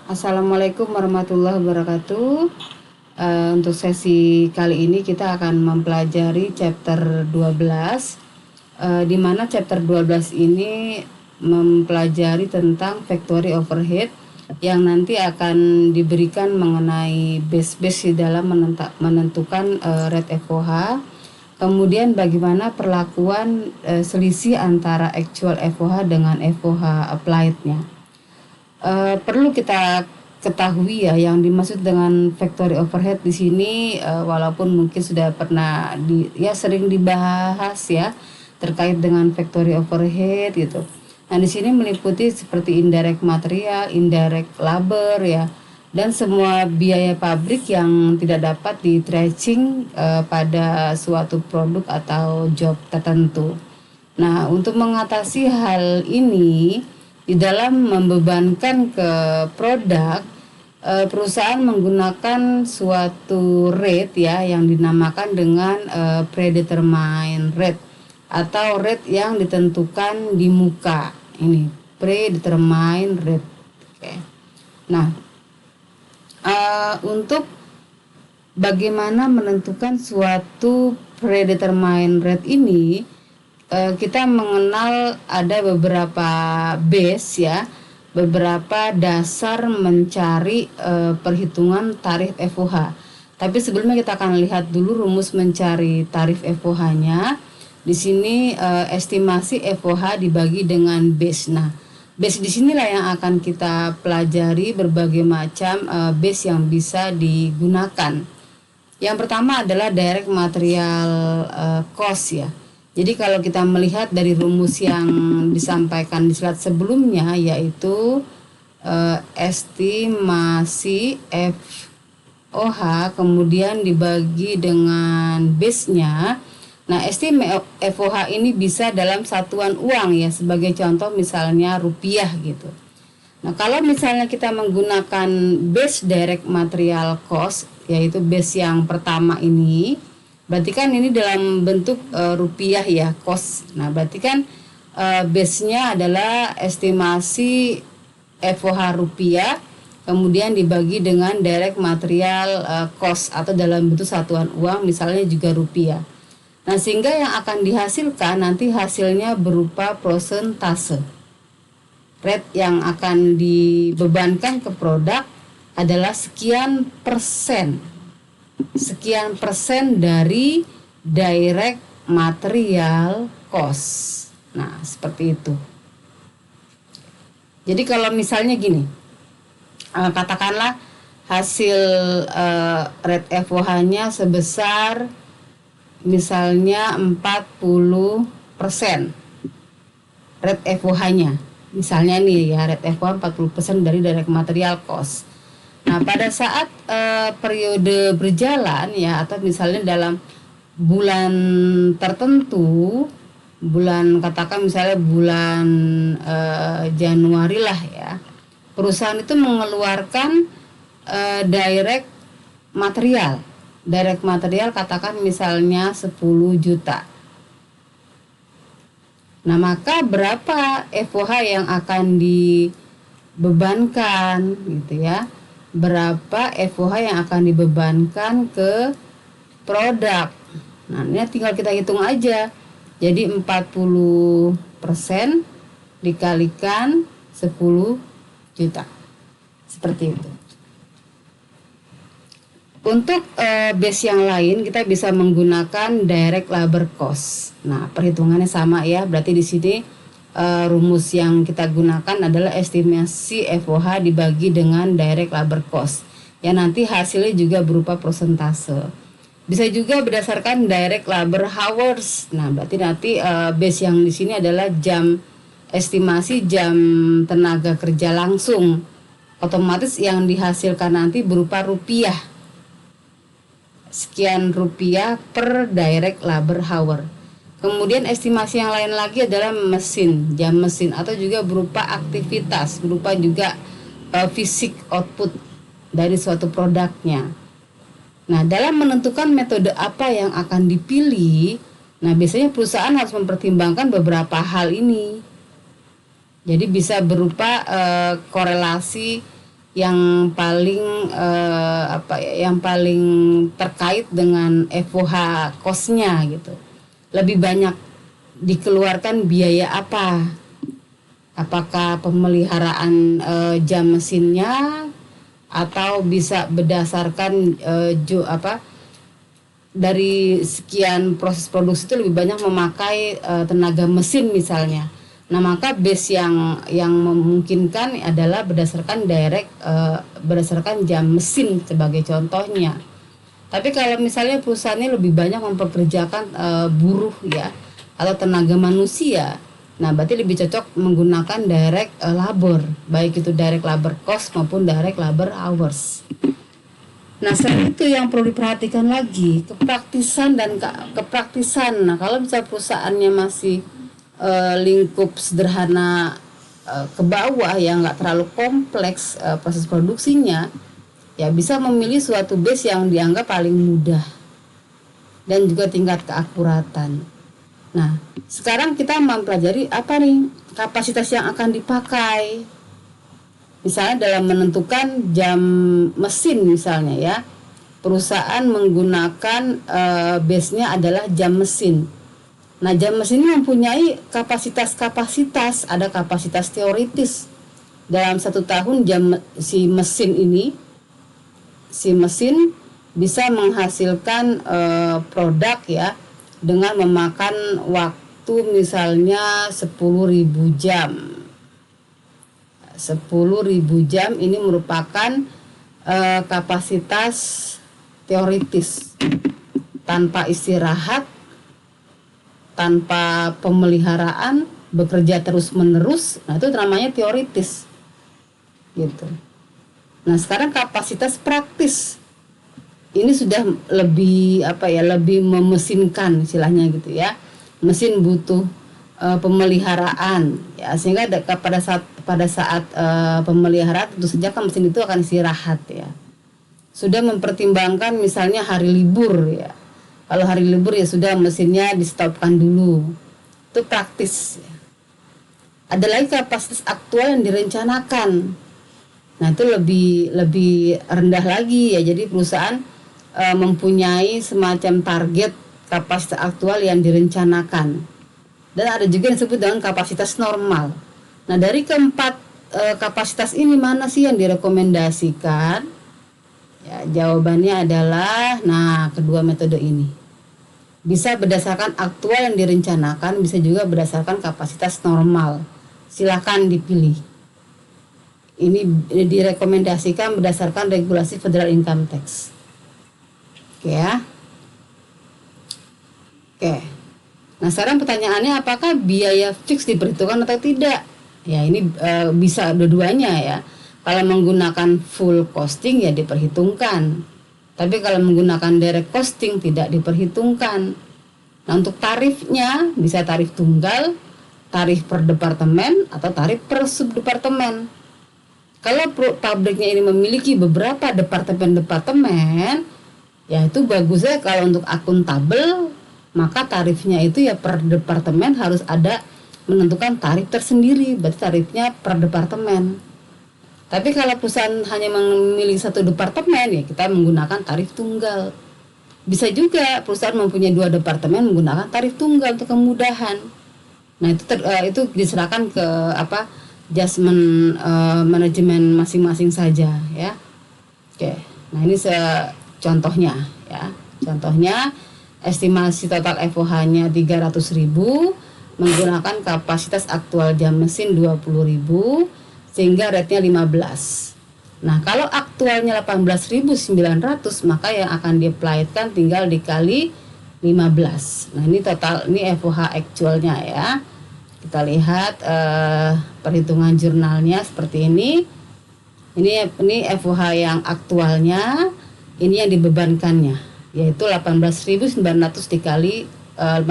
Assalamualaikum warahmatullahi wabarakatuh. Untuk sesi kali ini kita akan mempelajari chapter 12, di mana chapter 12 ini mempelajari tentang factory overhead yang nanti akan diberikan mengenai base-base di dalam menentukan rate FOH. Kemudian bagaimana perlakuan selisih antara actual FOH dengan FOH applied-nya. Perlu kita ketahui ya, yang dimaksud dengan factory overhead di sini walaupun mungkin sudah pernah sering dibahas ya terkait dengan factory overhead gitu. Nah, di sini meliputi seperti indirect material, indirect labor ya, dan semua biaya pabrik yang tidak dapat di tracing pada suatu produk atau job tertentu. Nah, untuk mengatasi hal ini di dalam membebankan ke produk, perusahaan menggunakan suatu rate ya yang dinamakan dengan predetermined rate atau rate yang ditentukan di muka. Ini predetermined rate. Oke. Nah, untuk bagaimana menentukan suatu predetermined rate ini, kita mengenal ada beberapa base ya, beberapa dasar mencari perhitungan tarif FOH. Tapi sebelumnya kita akan lihat dulu rumus mencari tarif FOH-nya. Di sini estimasi FOH dibagi dengan base. Nah, base di sinilah yang akan kita pelajari berbagai macam base yang bisa digunakan. Yang pertama adalah direct material cost ya. Jadi kalau kita melihat dari rumus yang disampaikan di slide sebelumnya, yaitu estimasi FOH kemudian dibagi dengan base-nya. Nah, estimasi FOH ini bisa dalam satuan uang ya, sebagai contoh misalnya rupiah gitu. Nah, kalau misalnya kita menggunakan base direct material cost, yaitu base yang pertama ini, berarti kan ini dalam bentuk rupiah ya, cost. Nah, berarti kan base-nya adalah estimasi FOH rupiah, kemudian dibagi dengan direct material cost atau dalam bentuk satuan uang, misalnya juga rupiah. Nah, sehingga yang akan dihasilkan nanti hasilnya berupa prosentase. Rate yang akan dibebankan ke produk adalah sekian persen dari direct material cost. Nah, seperti itu. Jadi kalau misalnya gini, katakanlah hasil rate FOH-nya sebesar misalnya 40% rate FOH-nya. Misalnya nih ya, rate FOH 40% dari direct material cost. Nah, pada saat periode berjalan ya, atau misalnya dalam bulan tertentu, katakan misalnya bulan Januari lah ya, perusahaan itu mengeluarkan direct material katakan misalnya 10 juta. Nah, maka berapa FOH yang akan dibebankan gitu ya? Berapa FOH yang akan dibebankan ke produk. Nah, ini tinggal kita hitung aja. Jadi 40% dikalikan 10 juta. Seperti itu. Untuk base yang lain kita bisa menggunakan direct labor cost. Nah, perhitungannya sama ya. Berarti di sini rumus yang kita gunakan adalah estimasi FOH dibagi dengan direct labor cost. Ya, nanti hasilnya juga berupa persentase. Bisa juga berdasarkan direct labor hours. Nah, berarti nanti base yang di sini adalah estimasi jam tenaga kerja langsung. Otomatis yang dihasilkan nanti berupa rupiah. Sekian rupiah per direct labor hour. Kemudian estimasi yang lain lagi adalah jam mesin atau juga berupa aktivitas, berupa juga fisik output dari suatu produknya. Nah, dalam menentukan metode apa yang akan dipilih, nah biasanya perusahaan harus mempertimbangkan beberapa hal ini. Jadi bisa berupa korelasi yang paling yang paling terkait dengan FOH cost-nya gitu. Lebih banyak dikeluarkan biaya apa? Apakah pemeliharaan jam mesinnya, atau bisa berdasarkan dari sekian proses produksi itu lebih banyak memakai tenaga mesin misalnya. Nah, maka base yang memungkinkan adalah berdasarkan jam mesin sebagai contohnya. Tapi kalau misalnya perusahaannya lebih banyak mempekerjakan buruh ya, atau tenaga manusia, nah berarti lebih cocok menggunakan direct labor, baik itu direct labor cost maupun direct labor hours. Nah, selain itu yang perlu diperhatikan lagi kepraktisan dan kepraktisan. Nah, kalau misalnya perusahaannya masih lingkup sederhana ke bawah yang nggak terlalu kompleks proses produksinya, ya bisa memilih suatu base yang dianggap paling mudah dan juga tingkat keakuratan. Nah, sekarang kita mempelajari apa nih kapasitas yang akan dipakai. Misalnya dalam menentukan jam mesin misalnya ya, perusahaan menggunakan base-nya adalah jam mesin. Nah, jam mesin ini mempunyai kapasitas, ada kapasitas teoritis. Dalam 1 tahun si mesin bisa menghasilkan produk ya dengan memakan waktu misalnya 10.000 jam. 10.000 jam ini merupakan kapasitas teoritis, tanpa istirahat, tanpa pemeliharaan, bekerja terus-menerus. Nah, itu namanya teoritis gitu. Nah, sekarang kapasitas praktis ini sudah lebih lebih memesinkan istilahnya gitu ya. Mesin butuh pemeliharaan ya, sehingga pada saat pemeliharaan tentu saja kan mesin itu akan istirahat ya. Sudah mempertimbangkan misalnya hari libur ya. Kalau hari libur ya sudah mesinnya di stopkan dulu. Itu praktis ya. Ada lagi kapasitas aktual yang direncanakan. Nah, itu lebih rendah lagi ya. Jadi perusahaan mempunyai semacam target kapasitas aktual yang direncanakan. Dan ada juga yang disebut dengan kapasitas normal. Nah, dari keempat kapasitas ini mana sih yang direkomendasikan? Ya, jawabannya adalah kedua metode ini. Bisa berdasarkan aktual yang direncanakan, bisa juga berdasarkan kapasitas normal. Silakan dipilih. Ini direkomendasikan berdasarkan regulasi Federal Income Tax. Oke ya. Oke. Nah, sekarang pertanyaannya apakah biaya fix diperhitungkan atau tidak? Ya, ini bisa dua-duanya ya. Kalau menggunakan full costing ya diperhitungkan. Tapi kalau menggunakan direct costing tidak diperhitungkan. Nah, untuk tarifnya bisa tarif tunggal, tarif per departemen, atau tarif per subdepartemen. Kalau pabriknya ini memiliki beberapa departemen, ya itu bagusnya kalau untuk akuntabel, maka tarifnya itu ya per departemen harus ada menentukan tarif tersendiri, berarti tarifnya per departemen. Tapi kalau perusahaan hanya memiliki satu departemen, ya kita menggunakan tarif tunggal. Bisa juga perusahaan mempunyai 2 departemen menggunakan tarif tunggal untuk kemudahan. Nah, itu diserahkan ke adjustment manajemen masing-masing saja ya. Oke. Nah, ini contohnya ya. Contohnya estimasi total FOH-nya 300.000 menggunakan kapasitas aktual jam mesin 20.000 sehingga rate-nya 15. Nah, kalau aktualnya 18.900 maka yang akan di-apply-kan tinggal dikali 15. Nah, ini total, ini FOH actualnya ya. Kita lihat perhitungan jurnalnya seperti ini. Ini FOH yang aktualnya, ini yang dibebankannya, yaitu 18.900 dikali $15.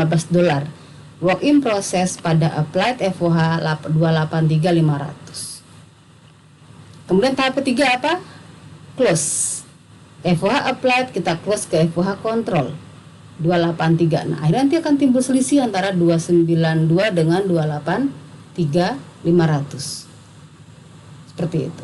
Work in process pada applied FOH 283.500. Kemudian tahap ketiga apa? Close. FOH applied kita close ke FOH control 283. Nah, akhirnya nanti akan timbul selisih antara 292 dengan 283.500. Seperti itu.